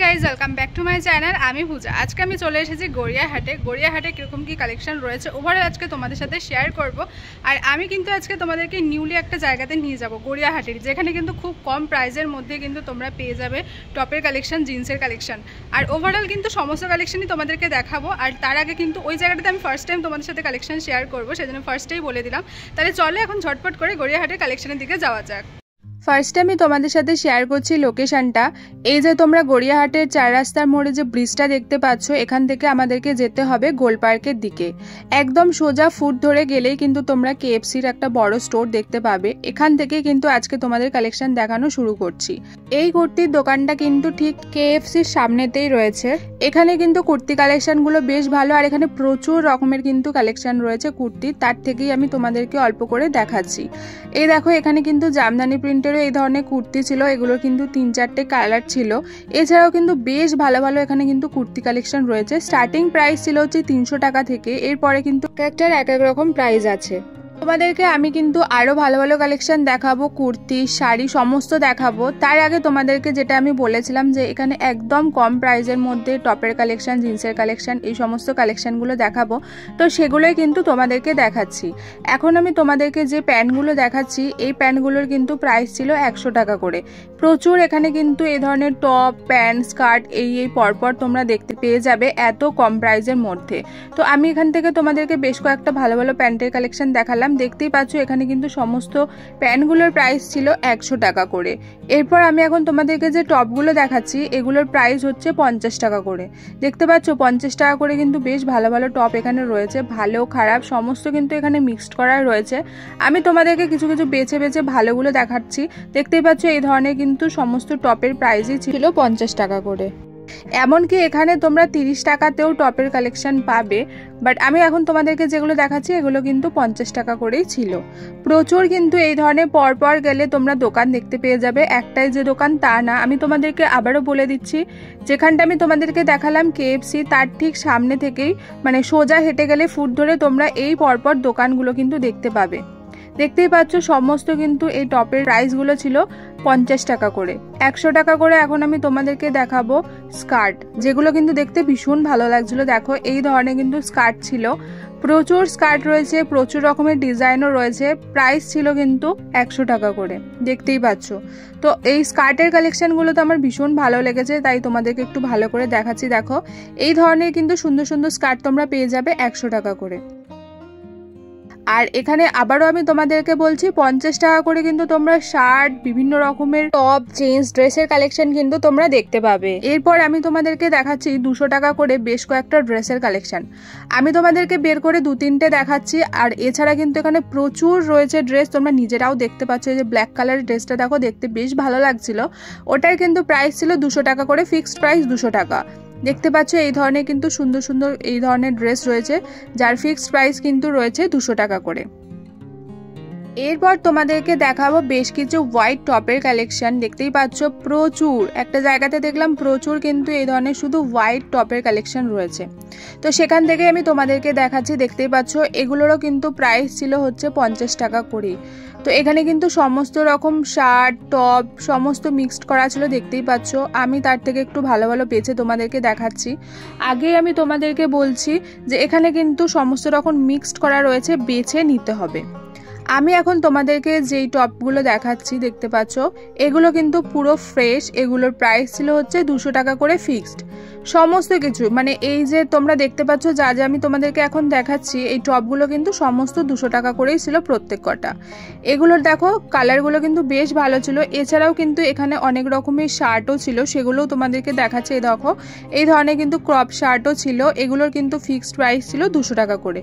Guys welcome back to my channel. আমি পূজা। আজকে আমি চলে এসেছি গড়িয়াহাটে কীরকম কী কালেকশন রয়েছে ওভারঅল আজকে তোমাদের সাথে শেয়ার করব। আর আমি কিন্তু আজকে তোমাদেরকে নিউলি একটা জায়গাতে নিয়ে যাব, গড়িয়াহাটের, যেখানে কিন্তু খুব কম প্রাইসের মধ্যে কিন্তু তোমরা পেয়ে যাবে টপের কালেকশন, জিন্সের কালেকশন। আর ওভারঅল কিন্তু সমস্ত কালেকশনই তোমাদেরকে দেখাবো। আর তার আগে কিন্তু ওই জায়গাটাতে আমি ফার্স্ট টাইম তোমাদের সাথে কালেকশন শেয়ার করবো, সেজন্য ফার্স্টেই বলে দিলাম। তাহলে চলো এখন ঝটপট করে গড়িয়াহাটের কালেকশনের দিকে যাওয়া যাক। ফার্স্টে আমি তোমাদের সাথে শেয়ার করছি লোকেশনটা। এই যে তোমরা গড়িয়াহাটের 4 রাস্তার মোড়ে যে ব্রিজটা দেখতে পাচ্ছ, এখান থেকে আমাদেরকে যেতে হবে গোল পার্কের দিকে। একদম সোজা ফুট ধরে গেলেই কিন্তু তোমরা কেএফসির একটা বড় স্টোর দেখতে পাবে। এখান থেকে কিন্তু আজকে তোমাদের কালেকশন দেখানো শুরু করছি। এই কুর্তির দোকানটা কিন্তু ঠিক কেএফসির সামনেতেই রয়েছে। এখানে কিন্তু কুর্তি কালেকশনগুলো বেশ ভালো, আর এখানে প্রচুর রকমের কিন্তু কালেকশন রয়েছে কুর্তির। তার থেকেই আমি তোমাদেরকে অল্প করে দেখাচ্ছি। এই দেখো, এখানে কিন্তু জামদানি প্রিন্টের এই ধরনের কুর্তি ছিল, এগুলো কিন্তু 3-4টে কালার ছিল। এছাড়াও কিন্তু বেশ ভালো ভালো এখানে কিন্তু কুর্তি কালেকশন রয়েছে। স্টার্টিং প্রাইস ছিল হচ্ছে 300 টাকা থেকে, এরপরে কিন্তু একটার এক এক রকম প্রাইস আছে। তোমাদেরকে আমি কিন্তু আরো ভালো ভালো কালেকশন দেখাবো, কুর্তি, শাড়ি সমস্ত দেখাবো। তার আগে তোমাদেরকে যেটা আমি বলেছিলাম যে এখানে একদম কম প্রাইসের মধ্যে টপের কালেকশন, জিন্সের কালেকশন, এই সমস্ত কালেকশনগুলো দেখাবো, তো সেগুলোই কিন্তু তোমাদেরকে দেখাচ্ছি। এখন আমি তোমাদেরকে যে প্যান্টগুলো দেখাচ্ছি, এই প্যান্টগুলোর কিন্তু প্রাইস ছিল 100 টাকা করে। প্রচুর এখানে কিন্তু এই ধরনের টপ, প্যান্ট, স্কার্ট এই পরপর তোমরা দেখতে পেয়ে যাবে এত কম প্রাইসের মধ্যে। তো আমি এখান থেকে তোমাদেরকে বেশ কয়েকটা ভালো ভালো প্যান্টের কালেকশন দেখালাম। দেখতেই পাচ্ছ এখানে কিন্তু সমস্ত প্যান্টগুলোর প্রাইস ছিল 100 টাকা করে। এরপর আমি এখন তোমাদেরকে যে টপগুলো দেখাচ্ছি, এগুলোর প্রাইস হচ্ছে 50 টাকা করে। দেখতে পাচ্ছ 50 টাকা করে কিন্তু বেশ ভালো ভালো টপ এখানে রয়েছে। ভালো খারাপ সমস্ত কিন্তু এখানে মিক্সড করা রয়েছে। আমি তোমাদেরকে কিছু কিছু বেছে বেছে ভালোগুলো দেখাচ্ছি। দেখতেই পাচ্ছ এই ধরনের কিন্তু সমস্ত টপের প্রাইসই ছিল 50 টাকা করে। এমনকি এখানে তোমরা 30 টাকাতেও টপের কালেকশন পাবে, বাট আমি এখন তোমাদেরকে যেগুলো দেখাচ্ছি এগুলো কিন্তু 50 টাকা করেই ছিল। প্রচুর কিন্তু এই ধরনের পরপর গেলে তোমরা দোকান দেখতে পেয়ে যাবে। একটাই যে দোকান তা না, আমি তোমাদেরকে আবারও বলে দিচ্ছি, যেখানটা আমি তোমাদেরকে দেখালাম কেএফসি, তার ঠিক সামনে থেকেই মানে সোজা হেঁটে গেলে ফুট ধরে তোমরা এই পরপর দোকানগুলো কিন্তু দেখতে পাবে। দেখতেই পাচ্ছ সমস্ত কিন্তু এই টপের প্রাইসগুলো ছিল 50 টাকা করে। 100 টাকা করে এখন আমি তোমাদেরকে দেখাবো স্কার্ট, যেগুলো কিন্তু দেখতে ভীষণ ভালো লাগছিল। দেখো এই ধরনের কিন্তু স্কার্ট ছিল, প্রচুর স্কার্ট রয়েছে, প্রচুর রকমের ডিজাইনও রয়েছে। প্রাইস ছিল কিন্তু 100 টাকা করে, দেখতেই পাচ্ছ। তো এই স্কার্টের কালেকশনগুলো তো আমার ভীষণ ভালো লেগেছে, তাই তোমাদেরকে একটু ভালো করে দেখাচ্ছি। দেখো এই ধরনের কিন্তু সুন্দর সুন্দর স্কার্ট তোমরা পেয়ে যাবে 100 টাকা করে। আর এখানে আবারও আমি তোমাদেরকে বলছি 50 টাকা করে কিন্তু তোমরা শার্ট, বিভিন্ন রকমের টপ, জিন্স, ড্রেসের কালেকশন কিন্তু তোমরা দেখতে পাবে। এরপর আমি তোমাদেরকে দেখাচ্ছি 200 টাকা করে বেশ কয়েকটা ড্রেসের কালেকশন। আমি তোমাদেরকে বের করে 2-3টে দেখাচ্ছি। আর এছাড়া কিন্তু এখানে প্রচুর রয়েছে ড্রেস, তোমরা নিজেরাও দেখতে পাচ্ছ। যে ব্ল্যাক কালারের ড্রেসটা দেখো, দেখতে বেশ ভালো লাগছিল। ওটার কিন্তু প্রাইস ছিল 200 টাকা করে, ফিক্সড প্রাইস 200 টাকা। দেখতে পাচ্ছ এই ধরনের কিন্তু সুন্দর সুন্দর এই ধরনের ড্রেস রয়েছে, যার ফিক্সড প্রাইস কিন্তু রয়েছে 200 টাকা করে। এরপর তোমাদেরকে দেখাবো বেশ কিছু হোয়াইট টপের কালেকশন। দেখতেই পাচ্ছ প্রচুর, একটা জায়গাতে দেখলাম প্রচুর কিন্তু এই ধরনের শুধু হোয়াইট টপের কালেকশন রয়েছে। তো সেখান থেকে আমি তোমাদেরকে দেখাচ্ছি। দেখতেই পাচ্ছ এগুলোরও কিন্তু প্রাইস ছিল হচ্ছে 50 টাকা করে। তো এখানে কিন্তু সমস্ত রকম শার্ট, টপ সমস্ত মিক্সড করা ছিল, দেখতেই পাচ্ছ। আমি তার থেকে একটু ভালো ভালো বেছে তোমাদেরকে দেখাচ্ছি। আগে আমি তোমাদেরকে বলছি যে এখানে কিন্তু সমস্ত রকম মিক্সড করা রয়েছে, বেছে নিতে হবে। আমি এখন তোমাদেরকে যেই টপগুলো দেখাচ্ছি দেখতে পাচ্ছ, এগুলো কিন্তু পুরো ফ্রেশ। এগুলোর প্রাইস ছিল হচ্ছে 200 টাকা করে ফিক্সড। সমস্ত কিছু মানে এই যে তোমরা দেখতে পাচ্ছ যা যা আমি তোমাদেরকে এখন দেখাচ্ছি, এই টপগুলো কিন্তু সমস্ত 200 টাকা করেই ছিল প্রত্যেক কটা। এগুলোর দেখো কালারগুলো কিন্তু বেশ ভালো ছিল। এছাড়াও কিন্তু এখানে অনেক রকমের শার্টও ছিল, সেগুলোও তোমাদেরকে দেখাচ্ছে। এই দেখো এই ধরনের কিন্তু ক্রপ শার্টও ছিল, এগুলোর কিন্তু ফিক্সড প্রাইস ছিল 200 টাকা করে।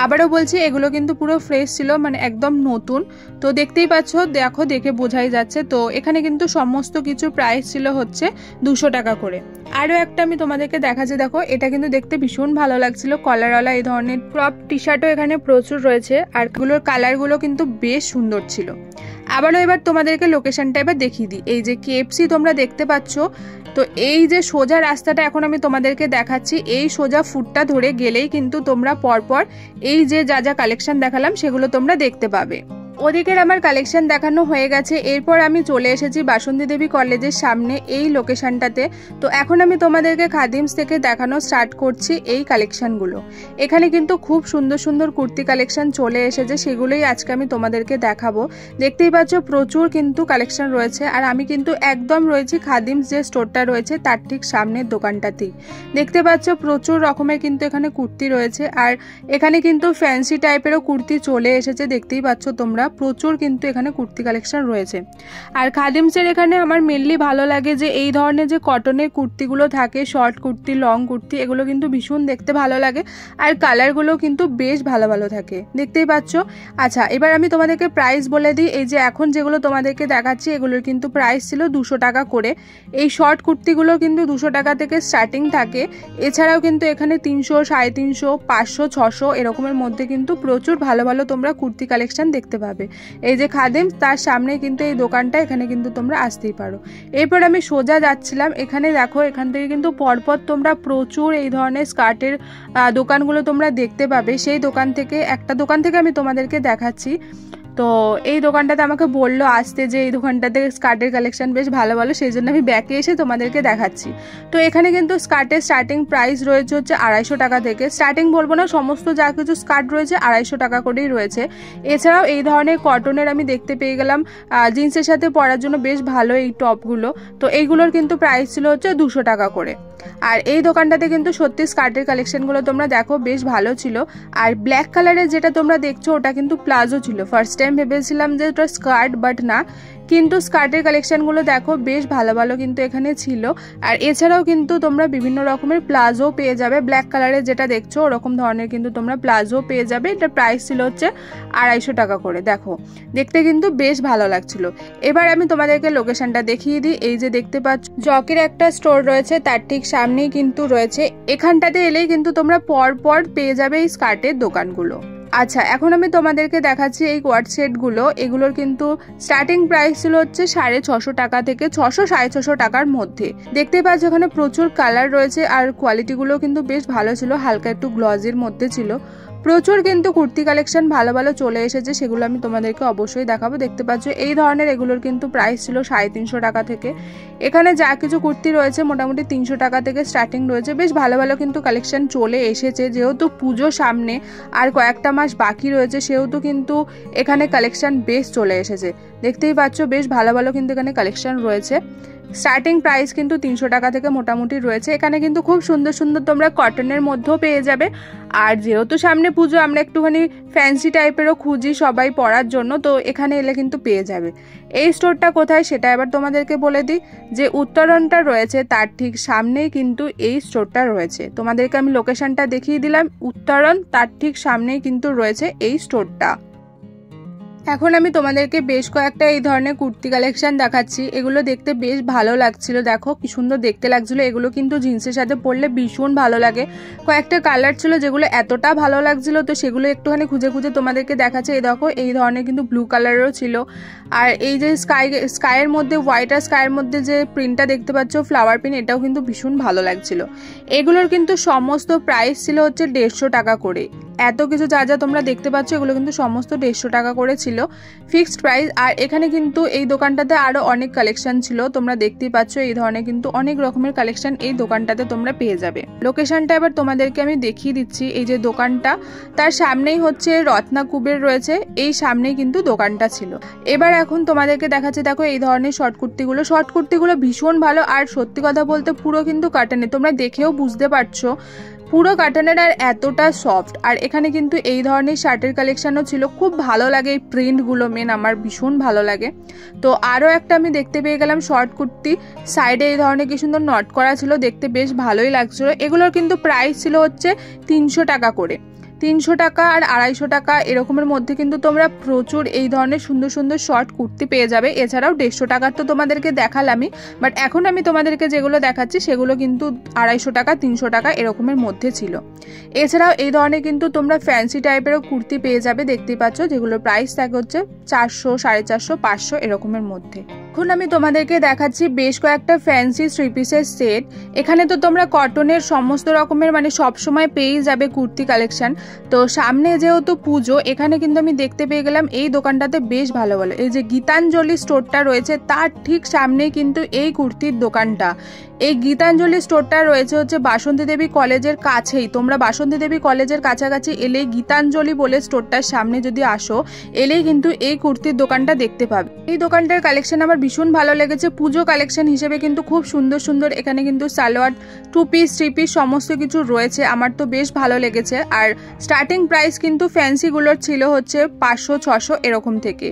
আবারও বলছি এগুলো কিন্তু পুরো ফ্রেশ ছিল, মানে একদম নতুন। তো দেখতেই পাচ্ছ, দেখো দেখে বোঝাই যাচ্ছে। তো এখানে কিন্তু সমস্ত কিছু প্রাইস ছিল হচ্ছে 200 টাকা করে। আরও একটা আমি তোমাদেরকে দেখাচ্ছি। দেখো এটা কিন্তু দেখতে ভীষণ ভালো লাগছিল, কলারওয়ালা এই ধরনের ক্রপ টি শার্টও এখানে প্রচুর রয়েছে, আর এগুলোর কালারগুলো কিন্তু বেশ সুন্দর ছিল। আবারও এবার তোমাদেরকে লোকেশনটা এবার দেখিয়ে দিই। এই যে কেএফসি তোমরা দেখতে পাচ্ছ, তো এই যে সোজা রাস্তাটা এখন আমি তোমাদেরকে দেখাচ্ছি, এই সোজা ফুটটা ধরে গেলেই কিন্তু তোমরা পরপর এই যে যা যা কালেকশন দেখালাম সেগুলো তোমরা দেখতে পাবে। ওদিকের আমার কালেকশন দেখানো হয়ে গেছে। এরপর আমি চলে এসেছি বাসন্তী দেবী কলেজের সামনে এই লোকেশনটাতে। তো এখন আমি তোমাদেরকে খাদিমস থেকে দেখানো স্টার্ট করছি এই কালেকশনগুলো। এখানে কিন্তু খুব সুন্দর সুন্দর কুর্তি কালেকশন চলে এসেছে, সেগুলোই আজকে আমি তোমাদেরকে দেখাবো। দেখতেই পাচ্ছ প্রচুর কিন্তু কালেকশন রয়েছে। আর আমি কিন্তু একদম রয়েছি খাদিমস যে স্টোরটা রয়েছে তার ঠিক সামনের দোকানটাতেই। দেখতে পাচ্ছ প্রচুর রকমের কিন্তু এখানে কুর্তি রয়েছে। আর এখানে কিন্তু ফ্যান্সি টাইপেরও কুর্তি চলে এসেছে, দেখতেই পাচ্ছ তোমরা প্রচুর কিন্তু এখানে কুর্তি কালেকশন রয়েছে। আর খাদিমসের এখানে আমার মেনলি ভালো লাগে যে এই ধরনের যে কটনের কুর্তিগুলো থাকে, শর্ট কুর্তি, লং কুর্তি, এগুলো কিন্তু ভীষণ দেখতে ভালো লাগে। আর কালারগুলো কিন্তু বেশ ভালো ভালো থাকে, দেখতেই পাচ্ছ। আচ্ছা, এবার আমি তোমাদেরকে প্রাইস বলে দিই। এই যে এখন যেগুলো তোমাদেরকে দেখাচ্ছি এগুলোর কিন্তু প্রাইস ছিল 200 টাকা করে। এই শর্ট কুর্তিগুলো কিন্তু 200 টাকা থেকে স্টার্টিং থাকে। এছাড়াও কিন্তু এখানে 300, 350, 500, 600 এরকমের মধ্যে কিন্তু প্রচুর ভালো ভালো তোমরা কুর্তি কালেকশন দেখতে পাবে। এই যে খাদিমস তার সামনে কিন্তু এই দোকানটা, এখানে কিন্তু তোমরা আসতেই পারো। এরপর আমি সোজা যাচ্ছিলাম, এখানে দেখো এখান থেকে কিন্তু পরপর তোমরা প্রচুর এই ধরনের স্কার্টের দোকানগুলো তোমরা দেখতে পাবে। সেই দোকান থেকে একটা দোকান থেকে আমি তোমাদেরকে দেখাচ্ছি। তো এই দোকানটাতে আমাকে বললো আসতে যে এই দোকানটাতে স্কার্টের কালেকশন বেশ ভালো ভালো, সেই জন্য আমি ব্যাকে এসে তোমাদেরকে দেখাচ্ছি। তো এখানে কিন্তু স্কার্টের স্টার্টিং প্রাইস রয়েছে হচ্ছে 250 টাকা থেকে। স্টার্টিং বলবো না, সমস্ত যা কিছু স্কার্ট রয়েছে 250 টাকা করেই রয়েছে। এছাড়াও এই ধরনের কটনের আমি দেখতে পেয়ে গেলাম জিন্সের সাথে পরার জন্য বেশ ভালো এই টপগুলো। তো এইগুলোর কিন্তু প্রাইস ছিল হচ্ছে 200 টাকা করে। আর এই দোকানটাতে কিন্তু সত্যি স্কার্টের কালেকশনগুলো তোমরা দেখো বেশ ভালো ছিল। আর ব্ল্যাক কালারের যেটা তোমরা দেখছো ওটা কিন্তু প্লাজো ছিল। ফার্স্ট টাইম ভেবেছিলাম যে ওটা স্কার্ট, বাট না, কিন্তু স্কার্টের কালেকশনগুলো দেখো বেশ ভালো ভালো কিন্তু এখানে ছিল। আর এছাড়াও কিন্তু তোমরা বিভিন্ন রকমের প্লাজো পেয়ে যাবে। ব্ল্যাক কালারের যেটা দেখছো ওরকম ধরনের কিন্তু তোমরা প্লাজো পেয়ে যাবে। এটা প্রাইস ছিল হচ্ছে 250 টাকা করে। দেখো দেখতে কিন্তু বেশ ভালো লাগছিল। এবার আমি তোমাদেরকে লোকেশনটা দেখিয়ে দিই। এই যে দেখতে পাচ্ছ জকের একটা স্টোর রয়েছে, তার ঠিক সামনেই কিন্তু রয়েছে। এখানটাতে এলেই কিন্তু তোমরা পর পর পেয়ে যাবে এই স্কার্টের দোকানগুলো। আচ্ছা, এখন আমি তোমাদেরকে দেখাচ্ছি এই কোয়ার্ড সেটগুলো। এগুলোর কিন্তু স্টার্টিং প্রাইস ছিল হচ্ছে 650 টাকা থেকে 600, 650 টাকার মধ্যে। দেখতে পাচ্ছ এখানে প্রচুর কালার রয়েছে। আর কোয়ালিটিগুলো কিন্তু বেশ ভালো ছিল, হালকা একটু গ্লজির মধ্যে ছিল। প্রচুর কিন্তু কুর্তি কালেকশন ভালো ভালো চলে এসেছে, সেগুলো আমি তোমাদেরকে অবশ্যই দেখাবো। দেখতে পাচ্ছ এই ধরনের এগুলোর কিন্তু প্রাইস ছিল 350 টাকা থেকে। এখানে যা কিছু কুর্তি রয়েছে মোটামুটি 300 টাকা থেকে স্টার্টিং রয়েছে। বেশ ভালো ভালো কিন্তু কালেকশন চলে এসেছে। যেহেতু পুজো সামনে আর কয়েকটা মাস বাকি রয়েছে, সেহেতু কিন্তু এখানে কালেকশন বেশ চলে এসেছে। দেখতেই পাচ্ছ বেশ ভালো ভালো কিন্তু এখানে কালেকশন রয়েছে। স্টার্টিং প্রাইস কিন্তু 300 টাকা থেকে মোটামুটি রয়েছে। এখানে কিন্তু খুব সুন্দর সুন্দর তোমরা কটনের মধ্যেও পেয়ে যাবে। আর যেহেতু সামনে পুজো, আমরা একটুখানি ফ্যান্সি টাইপেরও খুঁজি সবাই পরার জন্য, তো এখানে এলে কিন্তু পেয়ে যাবে। এই স্টোরটা কোথায় সেটা এবার তোমাদেরকে বলে দিই। যে উত্তরণটা রয়েছে তার ঠিক সামনেই কিন্তু এই স্টোরটা রয়েছে। তোমাদেরকে আমি লোকেশনটা দেখিয়ে দিলাম। উত্তরণ তার ঠিক সামনেই কিন্তু রয়েছে এই স্টোরটা। এখন আমি তোমাদেরকে বেশ কয়েকটা এই ধরনের কুর্তি কালেকশন দেখাচ্ছি। এগুলো দেখতে বেশ ভালো লাগছিল, দেখো কি সুন্দর দেখতে লাগছিল। এগুলো কিন্তু জিন্সের সাথে পরলে ভীষণ ভালো লাগে। কয়েকটা কালার ছিল যেগুলো এতটা ভালো লাগছিল, তো সেগুলো একটুখানি খুঁজে খুঁজে তোমাদেরকে দেখাচ্ছে। এই দেখো এই ধরনের কিন্তু ব্লু কালারেরও ছিল। আর এই যে স্কাইয়ের মধ্যে, হোয়াইট আর স্কাইয়ের মধ্যে যে প্রিন্টটা দেখতে পাচ্ছ ফ্লাওয়ার প্রিন্ট, এটাও কিন্তু ভীষণ ভালো লাগছিল। এগুলোর কিন্তু সমস্ত প্রাইস ছিল হচ্ছে 150 টাকা করে। এত কিছু যা যা তোমরা দেখতে পাচ্ছ এগুলো কিন্তু সমস্ত 150 টাকা করে ছিল ফিক্সড প্রাইস। আর এখানে কিন্তু এই দোকানটাতে আরো অনেক কালেকশন ছিল, তোমরা দেখতেই পাচ্ছ এই ধরনের কিন্তু অনেক রকমের কালেকশন এই দোকানটাতে তোমরা পেয়ে যাবে। লোকেশনটা এবার তোমাদেরকে আমি দেখিয়ে দিচ্ছি। এই যে দোকানটা, তার সামনেই হচ্ছে রত্না কুবের রয়েছে, এই সামনেই কিন্তু দোকানটা ছিল। এবার এখন তোমাদেরকে দেখাচ্ছি, দেখো এই ধরনের শর্ট কুর্তিগুলো ভীষণ ভালো। আর সত্যি কথা বলতে পুরো কিন্তু কাটানে, তোমরা দেখেও বুঝতে পারছো পুরো কাটানের। আর এতটা সফট। আর এখানে কিন্তু এই ধরনের শার্টের কালেকশনও ছিল, খুব ভালো লাগে এই প্রিন্টগুলো, মেন আমার ভীষণ ভালো লাগে। তো আরও একটা আমি দেখতে পেয়ে গেলাম শর্ট কুর্তি, সাইডে এই ধরনের কি সুন্দর নট করা ছিল, দেখতে বেশ ভালোই লাগছিল। এগুলোর কিন্তু প্রাইস ছিল হচ্ছে 300 টাকা করে। 300 টাকা আর 250 টাকা এরকমের মধ্যে কিন্তু তোমরা প্রচুর এই ধরনের সুন্দর সুন্দর শর্ট কুর্তি পেয়ে যাবে। এছাড়াও 150 টাকার তো তোমাদেরকে দেখালামই, বাট এখন আমি তোমাদেরকে যেগুলো দেখাচ্ছি সেগুলো কিন্তু 250 টাকা, 300 টাকা এরকমের মধ্যে ছিল। এছাড়াও এই ধরনের কিন্তু তোমরা ফ্যান্সি টাইপেরও কুর্তি পেয়ে যাবে, দেখতেই পাচ্ছ, যেগুলোর প্রাইস থাকে হচ্ছে 400, 450, 500 এরকমের মধ্যে। এখন আমি তোমাদেরকে দেখাচ্ছি বেশ কয়েকটা ফ্যান্সি থ্রি পিসের সেট। এখানে তো তোমরা কটনের সমস্ত রকমের মানে সবসময় পেয়েই যাবে কুর্তি কালেকশন। তো সামনে যেহেতু পুজো, এখানে কিন্তু আমি দেখতে পেয়ে গেলাম এই দোকানটাতে বেশ ভালো ভালো, এই যে গীতাঞ্জলি স্টোরটা রয়েছে তার ঠিক সামনেই কিন্তু এই কুর্তির দোকানটা। এই গীতাঞ্জলি স্টোরটা রয়েছে হচ্ছে বাসন্তী দেবী কলেজের কাছেই। তোমরা বাসন্তী দেবী কলেজের কাছাকাছি এলেই গীতাঞ্জলি বলে স্টোরটার সামনে যদি আসো, এলেই কিন্তু এই কুর্তির দোকানটা দেখতে পাবে। এই দোকানটার কালেকশন আমার ভীষণ ভালো লেগেছে। পুজো কালেকশন হিসেবে কিন্তু খুব সুন্দর সুন্দর এখানে কিন্তু সালোয়ার, 2 পিস 3 পিস সমস্ত কিছু রয়েছে। আমার তো বেশ ভালো লেগেছে। আর স্টার্টিং প্রাইস কিন্তু ফ্যান্সিগুলোর ছিল হচ্ছে 500-600 এরকম থেকে।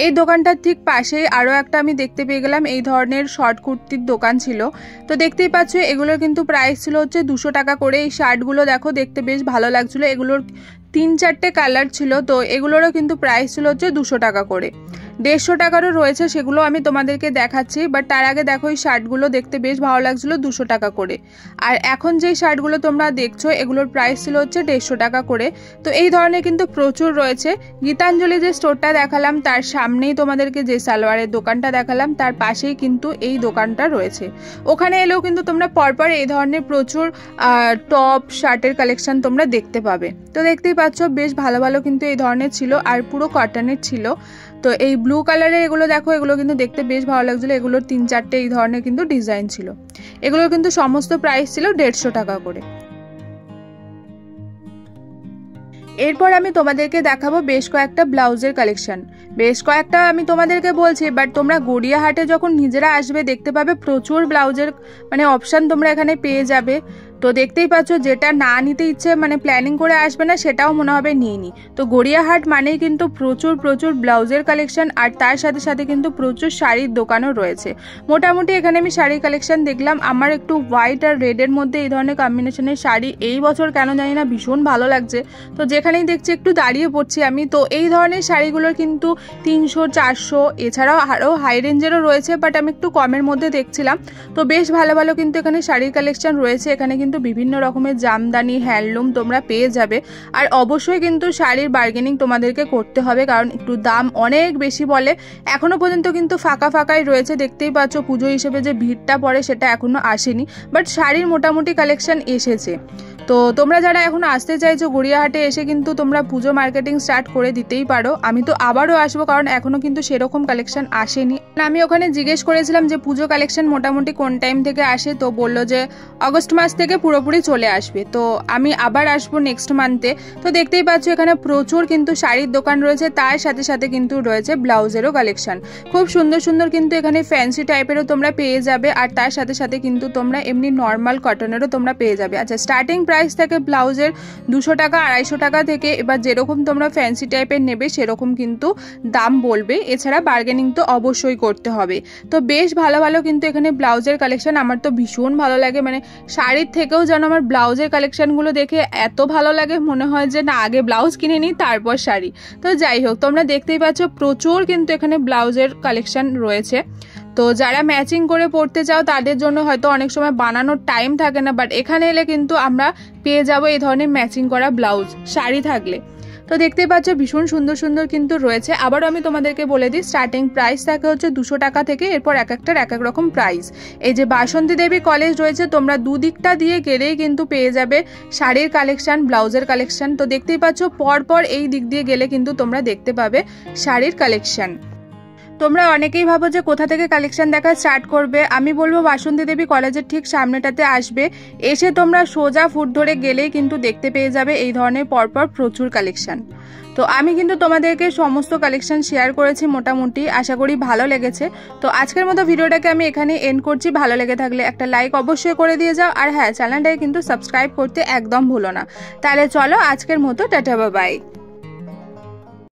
এই দোকানটার ঠিক পাশেই আরও একটা আমি দেখতে পেয়ে গেলাম এই ধরনের শর্ট কুর্তির দোকান ছিল। তো দেখতেই পাচ্ছ এগুলোর কিন্তু প্রাইস ছিল হচ্ছে 200 টাকা করে। এই শার্টগুলো দেখো দেখতে বেশ ভালো লাগছিল। এগুলোর 3-4টে কালার ছিল। তো এগুলোরও কিন্তু প্রাইস ছিল হচ্ছে 200 টাকা করে। 150 টাকারও রয়েছে, সেগুলো আমি তোমাদেরকে দেখাচ্ছি। বাট তার আগে দেখো এই শার্টগুলো দেখতে বেশ ভালো লাগছিল 200 টাকা করে। আর এখন যেই শার্টগুলো তোমরা দেখছো এগুলোর প্রাইস ছিল হচ্ছে 150 টাকা করে। তো এই ধরনের কিন্তু প্রচুর রয়েছে। গীতাঞ্জলি যে স্টোরটা দেখালাম তার সামনেই তোমাদেরকে যে সালোয়ারের দোকানটা দেখালাম তার পাশেই কিন্তু এই দোকানটা রয়েছে। ওখানে এলেও কিন্তু তোমরা পরপর এই ধরনের প্রচুর টপ শার্টের কালেকশন তোমরা দেখতে পাবে। তো দেখতেই পাচ্ছ বেশ ভালো ভালো কিন্তু এই ধরনের ছিল আর পুরো কটনের ছিল। তো এই ব্লু কালারের এগুলো দেখো, এগুলো কিন্তু দেখতে বেশ ভালো লাগছিল। এগুলোর 3-4টে এই ধরনের কিন্তু ডিজাইন ছিল। এগুলোর কিন্তু সমস্ত প্রাইস ছিল 150 টাকা করে। এরপর আমি তোমাদেরকে দেখাবো বেশ কয়েকটা ব্লাউজের কালেকশন। বেশ কয়েকটা আমি তোমাদেরকে বলছি, বাট তোমরা গড়িয়াহাটে যখন নিজেরা আসবে দেখতে পাবে প্রচুর ব্লাউজের মানে অপশান তোমরা এখানে পেয়ে যাবে। তো দেখতেই পাচ্ছ যেটা না নিতে ইচ্ছে মানে প্ল্যানিং করে আসবে না সেটাও মনে হবে নিয়ে নি। তো গড়িয়াহাট মানেই কিন্তু প্রচুর প্রচুর ব্লাউজের কালেকশন আর তার সাথে সাথে কিন্তু প্রচুর শাড়ির দোকানও রয়েছে। মোটামুটি এখানে আমি শাড়ির কালেকশন দেখলাম। আমার একটু হোয়াইট আর রেডের মধ্যে এই ধরনের কম্বিনেশনের শাড়ি এই বছর কেন জানি না ভীষণ ভালো লাগছে। তো যেখানেই দেখছি একটু দাঁড়িয়ে পড়ছি আমি। তো এই ধরনের শাড়িগুলোর কিন্তু 300-400 এছাড়াও আরও হাই রেঞ্জেরও রয়েছে, বাট আমি একটু কমের মধ্যে দেখছিলাম। তো বেশ ভালো ভালো কিন্তু এখানে শাড়ির কালেকশন রয়েছে। এখানে কিন্তু বিভিন্ন রকমের জামদানি, হ্যান্ডলুম তোমরা পেয়ে যাবে। আর অবশ্যই কিন্তু শাড়ির বার্গেনিং তোমাদেরকে করতে হবে, কারণ একটু দাম অনেক বেশি বলে। এখনো পর্যন্ত কিন্তু ফাঁকা ফাঁকাই রয়েছে। দেখতেই পাচ্ছ পুজো হিসেবে যে ভিড়টা পড়ে সেটা এখনো আসেনি, বাট শাড়ির মোটামুটি কালেকশন এসেছে। তো তোমরা যারা এখন আসতে চাইছো গড়িয়াহাটে এসে কিন্তু তোমরা পুজো মার্কেটিং স্টার্ট করে দিতেই পারো। আমি তো আবারও আসবো, কারণ এখনো কিন্তু সেরকম কালেকশন আসেনি। আমি ওখানে জিজ্ঞেস করেছিলাম যে পুজো কালেকশন মোটামুটি কোন টাইম থেকে আসে, তো বললো যে অগস্ট মাস থেকে পুরোপুরি চলে আসবে। তো আমি আবার আসবো নেক্সট মান্থে। তো দেখতেই পাচ্ছ এখানে প্রচুর কিন্তু শাড়ির দোকান রয়েছে, তার সাথে সাথে কিন্তু রয়েছে ব্লাউজেরও কালেকশন। খুব সুন্দর সুন্দর কিন্তু এখানে ফ্যান্সি টাইপেরও তোমরা পেয়ে যাবে, আর তার সাথে সাথে কিন্তু তোমরা এমনি নর্মাল কটনেরও তোমরা পেয়ে যাবে। আচ্ছা, স্টার্টিং প্রাইস থাকে ব্লাউজের 200 টাকা 250 টাকা থেকে। এবার যেরকম তোমরা ফ্যান্সি টাইপের নেবে সেরকম কিন্তু দাম বলবে। এছাড়া বার্গেনিং তো অবশ্যই করতে হবে। তো বেশ ভালো ভালো কিন্তু এখানে ব্লাউজের কালেকশন। আমার তো ভীষণ ভালো লাগে, মানে শাড়ির থেকেও যেন আমার ব্লাউজের কালেকশনগুলো দেখে এত ভালো লাগে, মনে হয় যে না আগে ব্লাউজ কিনে নিই তারপর শাড়ি। তো যাই হোক, তোমরা দেখতেই পাচ্ছ প্রচুর কিন্তু এখানে ব্লাউজের কালেকশন রয়েছে। তো যারা ম্যাচিং করে পড়তে চাও তাদের জন্য হয়তো অনেক সময় বানানোর টাইম থাকে না, বাট এখানে এলে কিন্তু আমরা পেয়ে যাবো এই ধরনের ম্যাচিং করা ব্লাউজ শাড়ি থাকলে। তো দেখতেই পাচ্ছ ভীষণ সুন্দর সুন্দর কিন্তু রয়েছে। আবারও আমি তোমাদেরকে বলে দিই, স্টার্টিং প্রাইস থাকে হচ্ছে 200 টাকা থেকে। এরপর এক একটার এক এক রকম প্রাইস। এই যে বাসন্তী দেবী কলেজ রয়েছে, তোমরা দুদিকটা দিয়ে গেলেই কিন্তু পেয়ে যাবে শাড়ির কালেকশন, ব্লাউজের কালেকশন। তো দেখতেই পাচ্ছ পরপর এই দিক দিয়ে গেলে কিন্তু তোমরা দেখতে পাবে শাড়ির কালেকশন। তোমরা অনেকেই ভাবো যে কোথা থেকে কালেকশন দেখা স্টার্ট করবে। আমি বলবো বাসন্তী দেবী কলেজের ঠিক সামনেটাতে আসবে, এসে তোমরা সোজা ফুট ধরে গেলেই কিন্তু দেখতে পেয়ে যাবে এই ধরনের পরপর প্রচুর কালেকশন। তো আমি কিন্তু তোমাদেরকে সমস্ত কালেকশন শেয়ার করেছি মোটামুটি, আশা করি ভালো লেগেছে। তো আজকের মতো ভিডিওটাকে আমি এখানে এন্ড করছি। ভালো লেগে থাকলে একটা লাইক অবশ্যই করে দিয়ে যাও, আর হ্যাঁ চ্যানেলটাকে কিন্তু সাবস্ক্রাইব করতে একদম ভুলো না। তাহলে চলো আজকের মতো টাটা বাই।